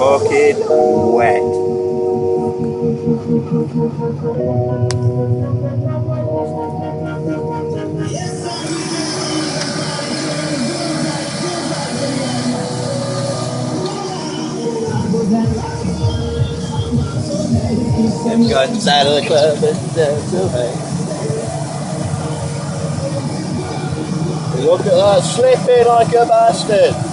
fucking wet. I'm going inside of the club and dance away. Look at that, slipping like a bastard.